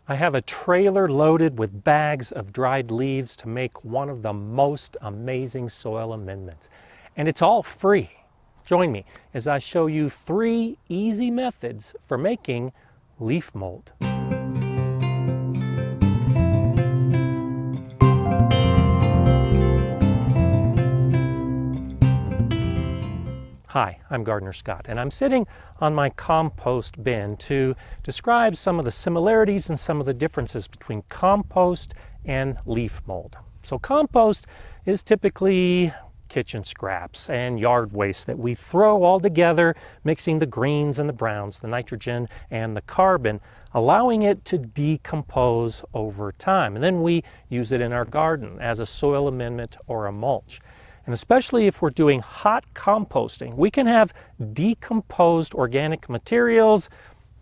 I have a trailer loaded with bags of dried leaves to make one of the most amazing soil amendments. And it's all free. Join me as I show you 3 easy methods for making leaf mold. Hi, I'm Gardener Scott, and I'm sitting on my compost bin to describe some of the similarities and some of the differences between compost and leaf mold. So compost is typically kitchen scraps and yard waste that we throw all together, mixing the greens and the browns, the nitrogen and the carbon, allowing it to decompose over time. And then we use it in our garden as a soil amendment or a mulch. And especially if we're doing hot composting, we can have decomposed organic materials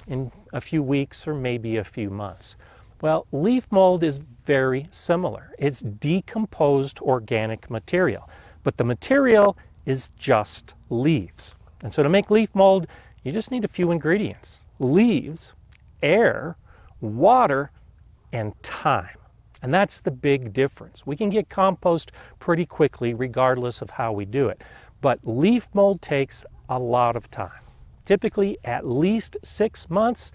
in a few weeks or maybe a few months. Well, leaf mold is very similar. It's decomposed organic material, but the material is just leaves. And so to make leaf mold, you just need a few ingredients: leaves, air, water, and time. And that's the big difference. We can get compost pretty quickly regardless of how we do it. But leaf mold takes a lot of time. Typically at least 6 months,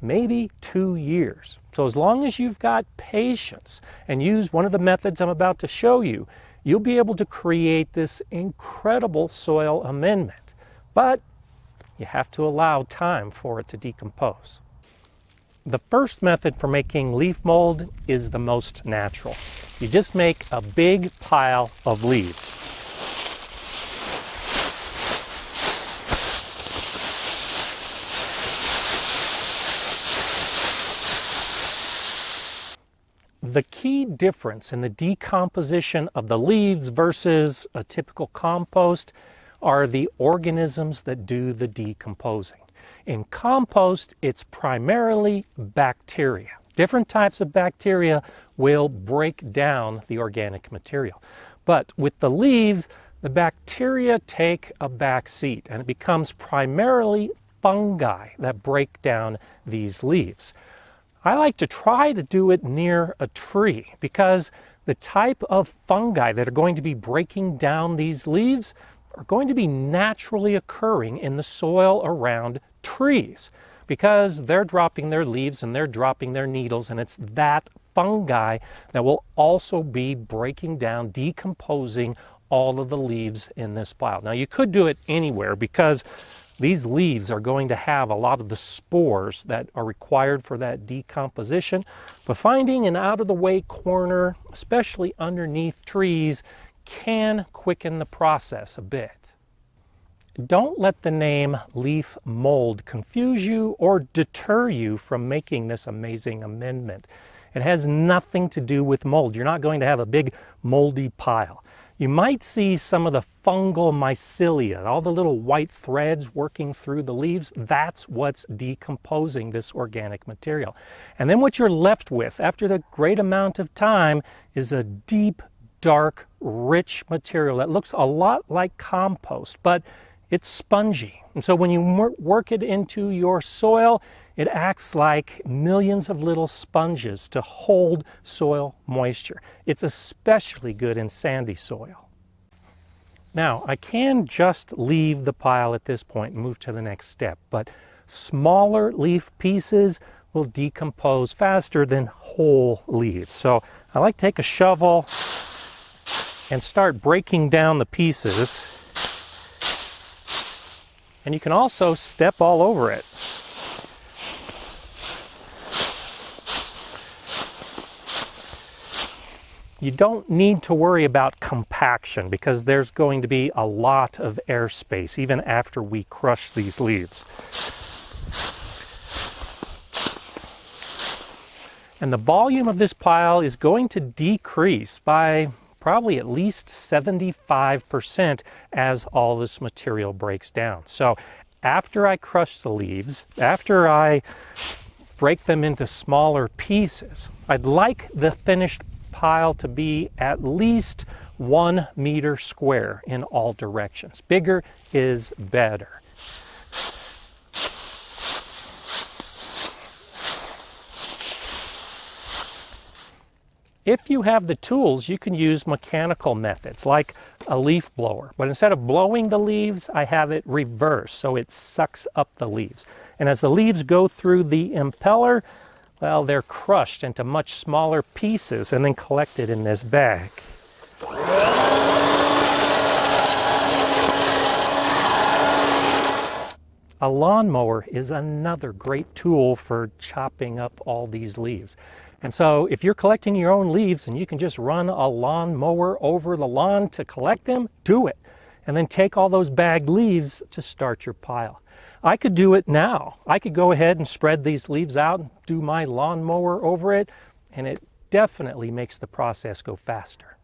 maybe 2 years. So as long as you've got patience and use one of the methods I'm about to show you, you'll be able to create this incredible soil amendment. But you have to allow time for it to decompose. The first method for making leaf mold is the most natural. You just make a big pile of leaves. The key difference in the decomposition of the leaves versus a typical compost are the organisms that do the decomposing. In compost, it's primarily bacteria. Different types of bacteria will break down the organic material. But with the leaves, the bacteria take a back seat, and it becomes primarily fungi that break down these leaves. I like to try to do it near a tree because the type of fungi that are going to be breaking down these leaves are going to be naturally occurring in the soil around trees, because they're dropping their leaves and they're dropping their needles, and it's that fungi that will also be breaking down, decomposing all of the leaves in this pile. Now you could do it anywhere because these leaves are going to have a lot of the spores that are required for that decomposition, but finding an out-of-the-way corner, especially underneath trees, can quicken the process a bit. Don't let the name leaf mold confuse you or deter you from making this amazing amendment. It has nothing to do with mold. You're not going to have a big moldy pile. You might see some of the fungal mycelia, all the little white threads working through the leaves. That's what's decomposing this organic material. And then what you're left with after the great amount of time is a deep, dark, rich material that looks a lot like compost, but it's spongy. And so when you work it into your soil, it acts like millions of little sponges to hold soil moisture. It's especially good in sandy soil. Now, I can just leave the pile at this point and move to the next step, but smaller leaf pieces will decompose faster than whole leaves. So I like to take a shovel and start breaking down the pieces. And you can also step all over it. You don't need to worry about compaction because there's going to be a lot of airspace even after we crush these leaves. And the volume of this pile is going to decrease by probably at least 75% as all this material breaks down. So after I crush the leaves, after I break them into smaller pieces, I'd like the finished pile to be at least 1 meter square in all directions. Bigger is better. If you have the tools, you can use mechanical methods like a leaf blower. But instead of blowing the leaves, I have it reversed, so it sucks up the leaves. And as the leaves go through the impeller, well, they're crushed into much smaller pieces and then collected in this bag. A lawnmower is another great tool for chopping up all these leaves. And so if you're collecting your own leaves and you can just run a lawnmower over the lawn to collect them, do it. And then take all those bagged leaves to start your pile. I could do it now. I could go ahead and spread these leaves out and do my lawnmower over it, and it definitely makes the process go faster.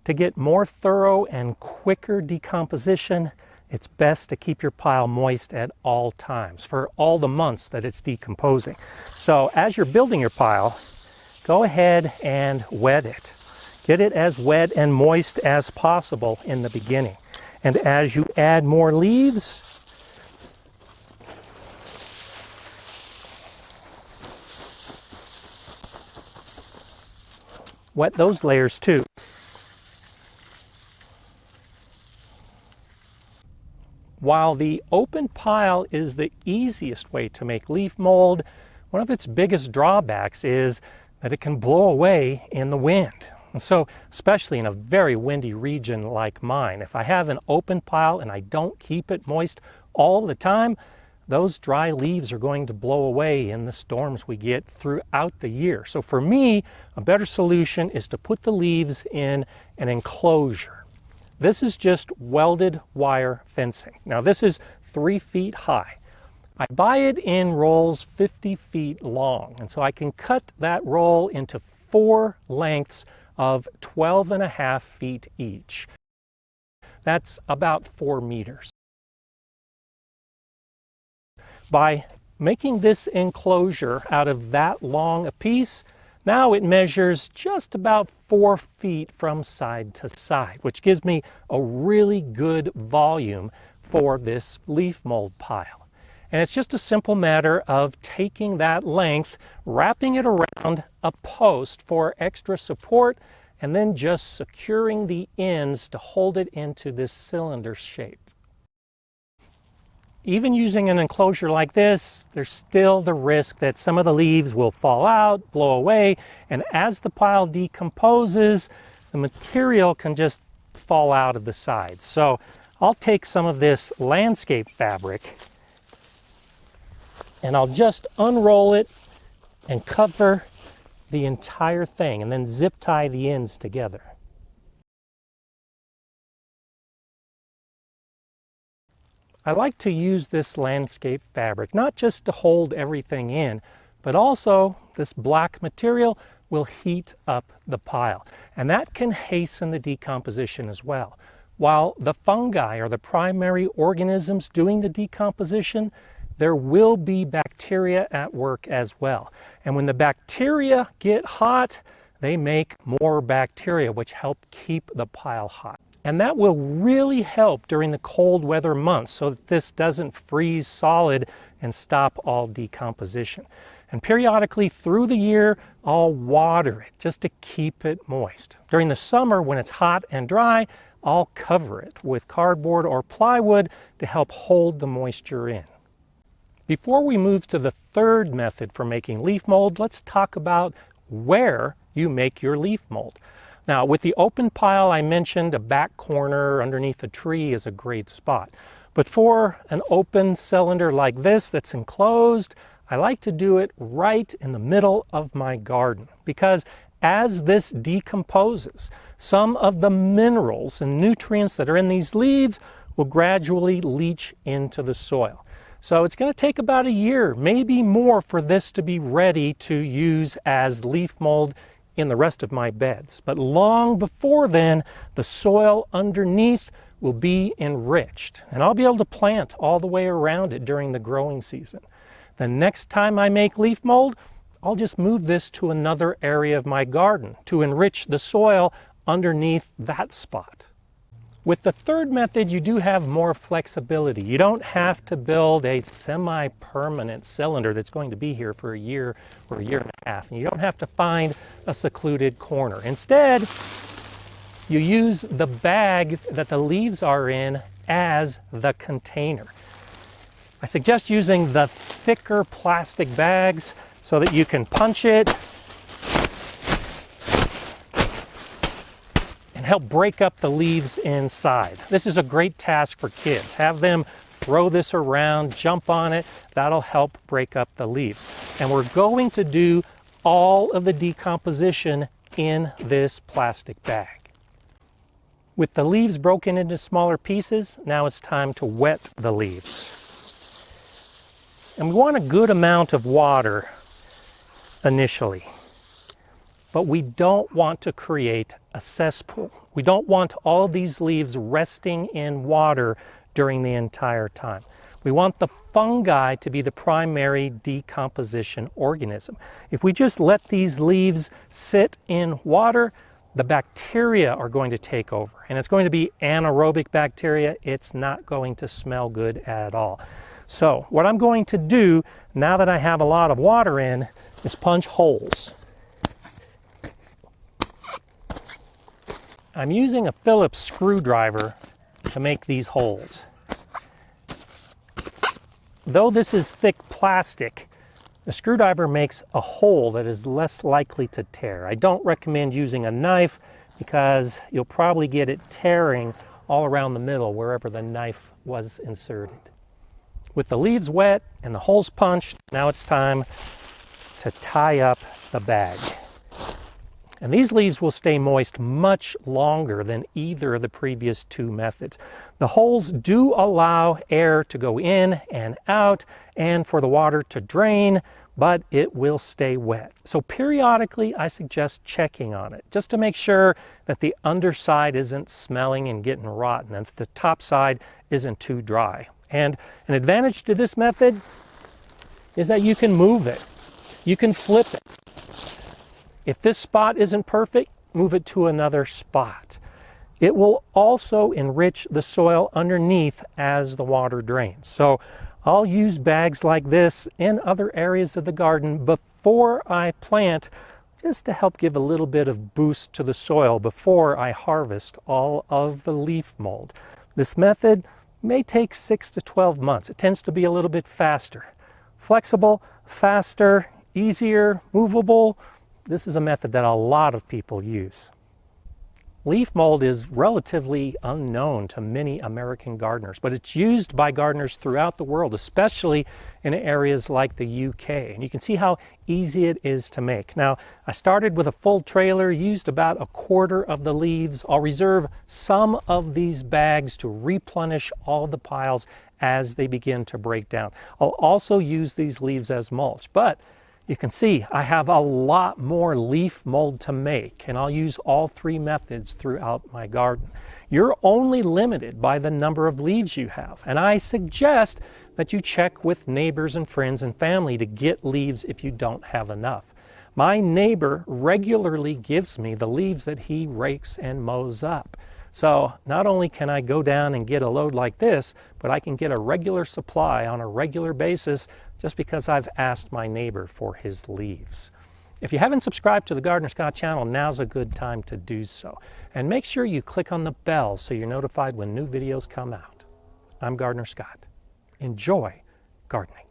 To get more thorough and quicker decomposition, it's best to keep your pile moist at all times for all the months that it's decomposing. So as you're building your pile, go ahead and wet it. Get it as wet and moist as possible in the beginning. And as you add more leaves, wet those layers too. While the open pile is the easiest way to make leaf mold, one of its biggest drawbacks is that it can blow away in the wind. And so, especially in a very windy region like mine, if I have an open pile and I don't keep it moist all the time, those dry leaves are going to blow away in the storms we get throughout the year. So for me, a better solution is to put the leaves in an enclosure. This is just welded wire fencing. Now this is 3 feet high. I buy it in rolls 50 feet long, and so I can cut that roll into 4 lengths of 12.5 feet each. That's about 4 meters. By making this enclosure out of that long a piece, now it measures just about 4 feet from side to side, which gives me a really good volume for this leaf mold pile. And it's just a simple matter of taking that length, wrapping it around a post for extra support, and then just securing the ends to hold it into this cylinder shape. Even using an enclosure like this, there's still the risk that some of the leaves will fall out, blow away, and as the pile decomposes, the material can just fall out of the sides. So I'll take some of this landscape fabric and I'll just unroll it and cover the entire thing and then zip tie the ends together. I like to use this landscape fabric, not just to hold everything in, but also this black material will heat up the pile. And that can hasten the decomposition as well. While the fungi are the primary organisms doing the decomposition, there will be bacteria at work as well. And when the bacteria get hot, they make more bacteria, which help keep the pile hot. And that will really help during the cold weather months so that this doesn't freeze solid and stop all decomposition. And periodically through the year, I'll water it just to keep it moist. During the summer, when it's hot and dry, I'll cover it with cardboard or plywood to help hold the moisture in. Before we move to the third method for making leaf mold, let's talk about where you make your leaf mold. Now, with the open pile, I mentioned a back corner underneath a tree is a great spot. But for an open cylinder like this that's enclosed, I like to do it right in the middle of my garden because as this decomposes, some of the minerals and nutrients that are in these leaves will gradually leach into the soil. So it's going to take about a year, maybe more, for this to be ready to use as leaf mold in the rest of my beds. But long before then, the soil underneath will be enriched, and I'll be able to plant all the way around it during the growing season. The next time I make leaf mold, I'll just move this to another area of my garden to enrich the soil underneath that spot. With the third method, you do have more flexibility. You don't have to build a semi-permanent cylinder that's going to be here for a year or a year and a half. And you don't have to find a secluded corner. Instead, you use the bag that the leaves are in as the container. I suggest using the thicker plastic bags so that you can punch it and help break up the leaves inside. This is a great task for kids. Have them throw this around, jump on it. That'll help break up the leaves. And we're going to do all of the decomposition in this plastic bag. With the leaves broken into smaller pieces, now it's time to wet the leaves. And we want a good amount of water initially. But we don't want to create a cesspool. We don't want all these leaves resting in water during the entire time. We want the fungi to be the primary decomposition organism. If we just let these leaves sit in water, the bacteria are going to take over. And it's going to be anaerobic bacteria. It's not going to smell good at all. So what I'm going to do, now that I have a lot of water in, is punch holes. I'm using a Phillips screwdriver to make these holes. Though this is thick plastic, the screwdriver makes a hole that is less likely to tear. I don't recommend using a knife because you'll probably get it tearing all around the middle wherever the knife was inserted. With the leaves wet and the holes punched, now it's time to tie up the bag. And these leaves will stay moist much longer than either of the previous two methods. The holes do allow air to go in and out and for the water to drain, but it will stay wet. So periodically, I suggest checking on it just to make sure that the underside isn't smelling and getting rotten and that the top side isn't too dry. And an advantage to this method is that you can move it. You can flip it. If this spot isn't perfect, move it to another spot. It will also enrich the soil underneath as the water drains. So I'll use bags like this in other areas of the garden before I plant, just to help give a little bit of boost to the soil before I harvest all of the leaf mold. This method may take 6 to 12 months. It tends to be a little bit faster. Flexible, faster, easier, movable. This is a method that a lot of people use. Leaf mold is relatively unknown to many American gardeners, but it's used by gardeners throughout the world, especially in areas like the UK. And you can see how easy it is to make. Now, I started with a full trailer, used about 1/4 of the leaves. I'll reserve some of these bags to replenish all the piles as they begin to break down. I'll also use these leaves as mulch, but you can see I have a lot more leaf mold to make, and I'll use all three methods throughout my garden. You're only limited by the number of leaves you have, and I suggest that you check with neighbors and friends and family to get leaves if you don't have enough. My neighbor regularly gives me the leaves that he rakes and mows up. So not only can I go down and get a load like this, but I can get a regular supply on a regular basis just because I've asked my neighbor for his leaves. If you haven't subscribed to the Gardener Scott channel, now's a good time to do so. And make sure you click on the bell so you're notified when new videos come out. I'm Gardener Scott. Enjoy gardening.